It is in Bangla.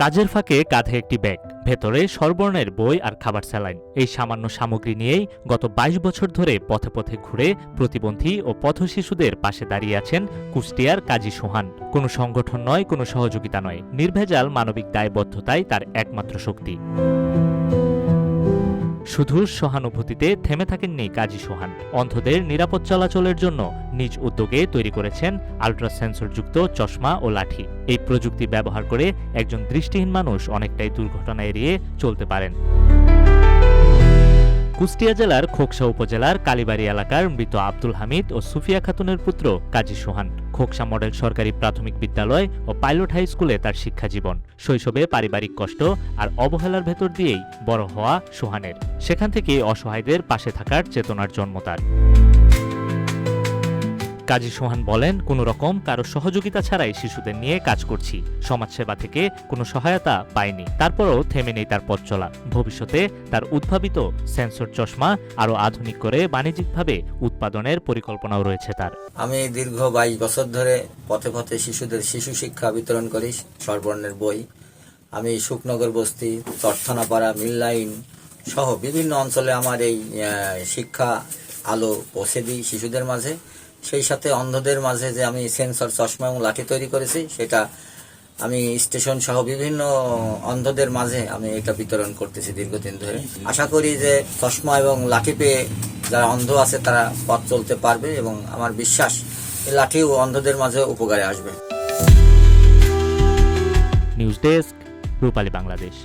কাজের ফাঁকে কাঁধে একটি ব্যাগ, ভেতরে স্বরবর্ণের বই আর খাবার স্যালাইন। এই সামান্য সামগ্রী নিয়েই গত ২২ বছর ধরে পথে পথে ঘুরে প্রতিবন্ধী ও পথশিশুদের পাশে দাঁড়িয়ে আছেন কুষ্টিয়ার কাজী সোহান। কোনো সংগঠন নয়, কোনো সহযোগিতা নয়, নির্ভেজাল মানবিক দায়বদ্ধতাই তার একমাত্র শক্তি। শুধু সহানুভূতিতে থেমে থাকেননি কাজী সোহান। অন্ধদের নিরাপদ চলাচলের জন্য নিজ উদ্যোগে তৈরি করেছেন আল্ট্রাসেন্সরযুক্ত চশমা ও লাঠি। এই প্রযুক্তি ব্যবহার করে একজন দৃষ্টিহীন মানুষ অনেকটাই দুর্ঘটনা এড়িয়ে চলতে পারেন। কুষ্টিয়া জেলার খোকসা উপজেলার কালীবাড়ি এলাকার মৃত আব্দুল হামিদ ও সুফিয়া খাতুনের পুত্র কাজী সোহান। খোকসা মডেল সরকারি প্রাথমিক বিদ্যালয় ও পাইলট হাই স্কুলে তার শিক্ষা জীবন। শৈশবে পারিবারিক কষ্ট আর অবহেলার ভেতর দিয়েই বড় হওয়া সোহানের। সেখান থেকেই অসহায়দের পাশে থাকার চেতনার জন্ম তার। কাজী সোহান বলেন, কোনো রকম কারো সহযোগিতা ছাড়াই শিশুদের নিয়ে কাজ করছি। সমাজসেবা থেকে কোনো সহায়তা পাইনি, তারপরও থেমে নেই তার পথ চলা। ভবিষ্যতে তার উদ্ভাবিত সেন্সর চশমা আরো আধুনিক করে বাণিজ্যিকভাবে উৎপাদনের পরিকল্পনাও রয়েছে তার। আমি দীর্ঘ ২২ বছর ধরে পথে পথে শিশুদের শিশু শিক্ষা বিতরণ করি, স্বরবর্ণের বই। আমি সুখনগর বস্তি, চরথানাপাড়া, মিল্লাইন সহ বিভিন্ন অঞ্চলে আমার এই শিক্ষা আলো পৌঁছে দিই শিশুদের মাঝে। সেই সাথে অন্ধদের মাঝে যে আমি সেন্সর চশমা এবং লাঠি তৈরি করেছি, সেটা আমি স্টেশন সহ বিভিন্ন অন্ধদের মাঝে আমি এটা বিতরণ করতেছি দীর্ঘদিন ধরে। আশা করি যে চশমা এবং লাঠি পেয়ে যারা অন্ধ আছে তারা পথ চলতে পারবে, এবং আমার বিশ্বাস এই লাঠিও অন্ধদের মাঝে উপকারে আসবে। নিউজ ডেস্ক, রূপালী বাংলাদেশ।